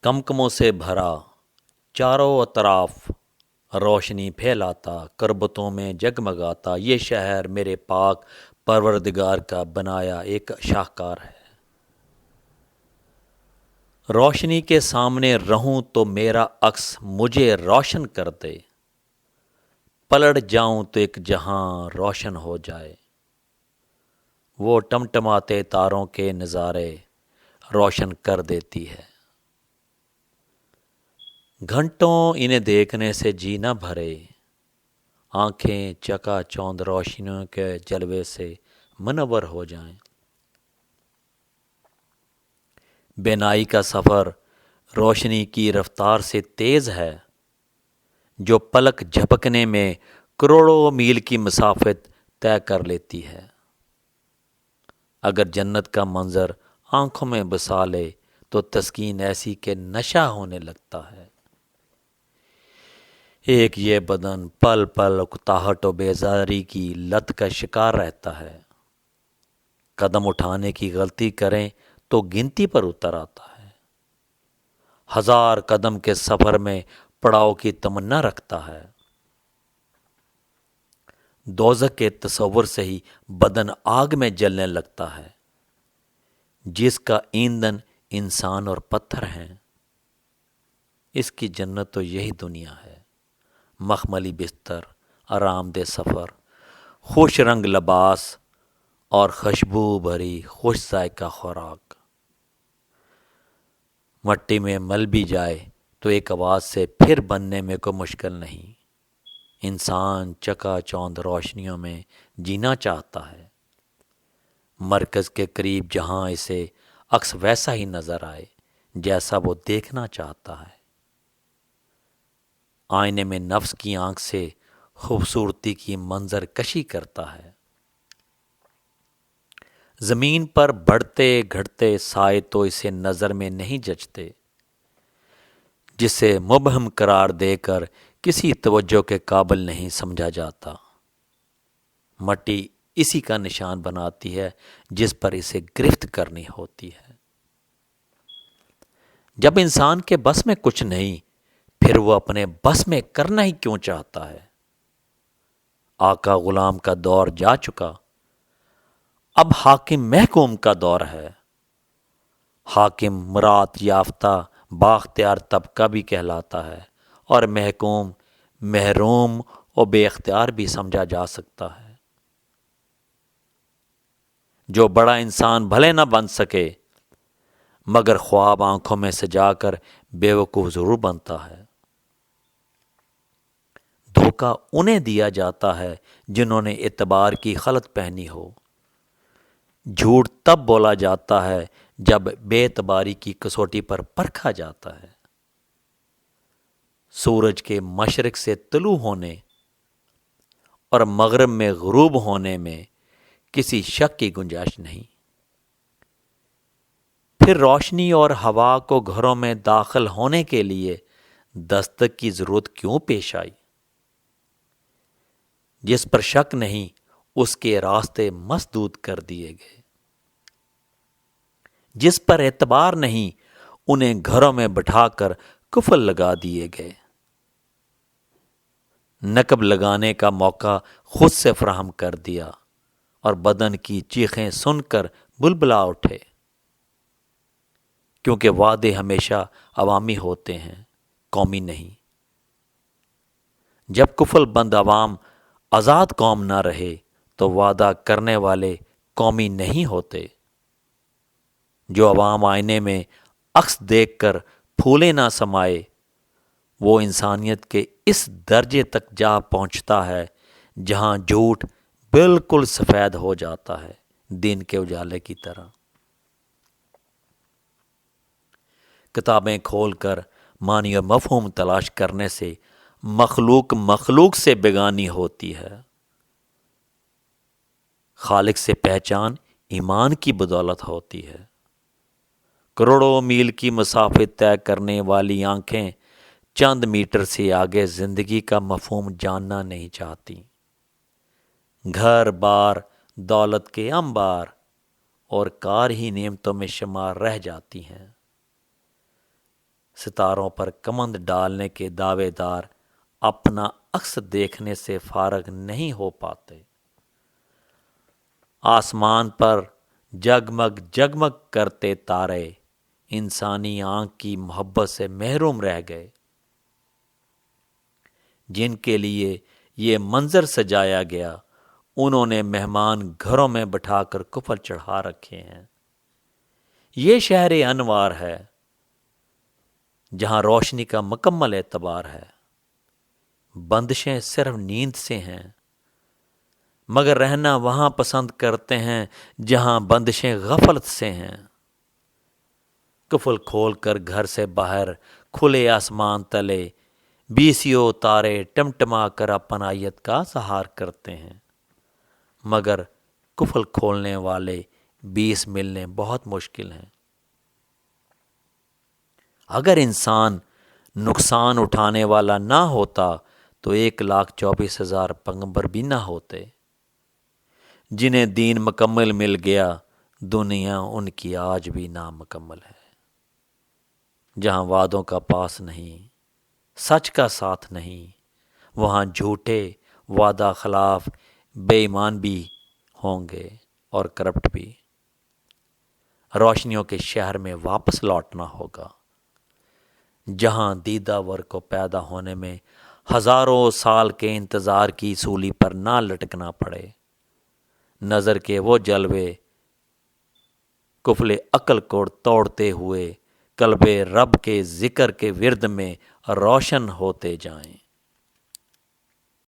کمکموں سے بھرا چاروں اطراف روشنی پھیلاتا، کربتوں میں جگمگاتا، یہ شہر میرے پاک پروردگار کا بنایا ایک شاہکار ہے۔ روشنی کے سامنے رہوں تو میرا عکس مجھے روشن کر دے، پلٹ جاؤں تو ایک جہاں روشن ہو جائے۔ وہ ٹمٹماتے تاروں کے نظارے روشن کر دیتی ہے، گھنٹوں انہیں دیکھنے سے جی نہ بھرے، آنکھیں چکا چوندھ روشنیوں کے جلوے سے منور ہو جائیں۔ بینائی کا سفر روشنی کی رفتار سے تیز ہے، جو پلک جھپکنے میں کروڑوں میل کی مسافت طے کر لیتی ہے۔ اگر جنت کا منظر آنکھوں میں بسا لے تو تسکین ایسی کہ نشہ ہونے لگتا ہے۔ ایک یہ بدن پل پل اکتاہٹ و بیزاری کی لت کا شکار رہتا ہے، قدم اٹھانے کی غلطی کریں تو گنتی پر اتر آتا ہے، 1000 قدم کے سفر میں پڑاؤ کی تمنا رکھتا ہے۔ دوزخ کے تصور سے ہی بدن آگ میں جلنے لگتا ہے، جس کا ایندھن انسان اور پتھر ہیں۔ اس کی جنت تو یہی دنیا ہے، مخملی بستر، آرام دہ سفر، خوش رنگ لباس اور خوشبو بھری خوش ذائقہ خوراک۔ مٹی میں مل بھی جائے تو ایک آواز سے پھر بننے میں کوئی مشکل نہیں۔ انسان چکا چوندھ روشنیوں میں جینا چاہتا ہے، مرکز کے قریب جہاں اسے عکس ویسا ہی نظر آئے جیسا وہ دیکھنا چاہتا ہے۔ آئینے میں نفس کی آنکھ سے خوبصورتی کی منظر کشی کرتا ہے۔ زمین پر بڑھتے گھٹتے سائے تو اسے نظر میں نہیں جچتے، جسے مبہم قرار دے کر کسی توجہ کے قابل نہیں سمجھا جاتا۔ مٹی اسی کا نشان بناتی ہے جس پر اسے گرفت کرنی ہوتی ہے۔ جب انسان کے بس میں کچھ نہیں، پھر وہ اپنے بس میں کرنا ہی کیوں چاہتا ہے؟ آقا غلام کا دور جا چکا، اب حاکم محکوم کا دور ہے۔ حاکم مراد یافتہ بااختیار طبقہ بھی کہلاتا ہے، اور محکوم محروم و بے اختیار بھی سمجھا جا سکتا ہے۔ جو بڑا انسان بھلے نہ بن سکے، مگر خواب آنکھوں میں سجا کر بے وقوف ضرور بنتا ہے۔ دھوکہ انہیں دیا جاتا ہے جنہوں نے اعتبار کی خلط پہنی ہو۔ جھوٹ تب بولا جاتا ہے جب بے اعتباری کی کسوٹی پر پرکھا جاتا ہے۔ سورج کے مشرق سے طلوع ہونے اور مغرب میں غروب ہونے میں کسی شک کی گنجائش نہیں۔ پھر روشنی اور ہوا کو گھروں میں داخل ہونے کے لیے دستک کی ضرورت کیوں پیش آئی؟ جس پر شک نہیں، اس کے راستے مسدود کر دیے گئے۔ جس پر اعتبار نہیں، انہیں گھروں میں بٹھا کر قفل لگا دیے گئے۔ نقب لگانے کا موقع خود سے فراہم کر دیا، اور بدن کی چیخیں سن کر بلبلا اٹھے، کیونکہ وعدے ہمیشہ عوامی ہوتے ہیں، قومی نہیں۔ جب قفل بند عوام آزاد قوم نہ رہے تو وعدہ کرنے والے قومی نہیں ہوتے۔ جو عوام آئینے میں عکس دیکھ کر پھولے نہ سمائے، وہ انسانیت کے اس درجے تک جا پہنچتا ہے جہاں جھوٹ بالکل سفید ہو جاتا ہے، دن کے اجالے کی طرح۔ کتابیں کھول کر معنی و مفہوم تلاش کرنے سے مخلوق سے بیگانی ہوتی ہے۔ خالق سے پہچان ایمان کی بدولت ہوتی ہے۔ کروڑوں میل کی مسافت طے کرنے والی آنکھیں چند میٹر سے آگے زندگی کا مفہوم جاننا نہیں چاہتی۔ گھر بار، دولت کے انبار اور کار ہی نعمتوں میں شمار رہ جاتی ہیں۔ ستاروں پر کمند ڈالنے کے دعوے دار اپنا عکس دیکھنے سے فارغ نہیں ہو پاتے۔ آسمان پر جگمگ جگمگ کرتے تارے انسانی آنکھ کی محبت سے محروم رہ گئے۔ جن کے لیے یہ منظر سجایا گیا انہوں نے مہمان گھروں میں بٹھا کر کفر چڑھا رکھے ہیں۔ یہ شہر انوار ہے جہاں روشنی کا مکمل اعتبار ہے۔ بندشیں صرف نیند سے ہیں، مگر رہنا وہاں پسند کرتے ہیں جہاں بندشیں غفلت سے ہیں۔ قفل کھول کر گھر سے باہر کھلے آسمان تلے بیسیوں تارے ٹمٹما کر اپنائیت کا اظہار کرتے ہیں، مگر قفل کھولنے والے 20 ملنے بہت مشکل ہیں۔ اگر انسان نقصان اٹھانے والا نہ ہوتا تو 1,24,000 پیغمبر بھی نہ ہوتے۔ جنہیں دین مکمل مل گیا، دنیا ان کی آج بھی نامکمل ہے۔ جہاں وعدوں کا پاس نہیں، سچ کا ساتھ نہیں، وہاں جھوٹے، وعدہ خلاف، بے ایمان بھی ہوں گے اور کرپٹ بھی۔ روشنیوں کے شہر میں واپس لوٹنا ہوگا، جہاں دیدہ ور کو پیدا ہونے میں ہزاروں سال کے انتظار کی سولی پر نہ لٹکنا پڑے۔ نظر کے وہ جلوے قفل عقل کو توڑتے ہوئے قلب رب کے ذکر کے ورد میں روشن ہوتے جائیں۔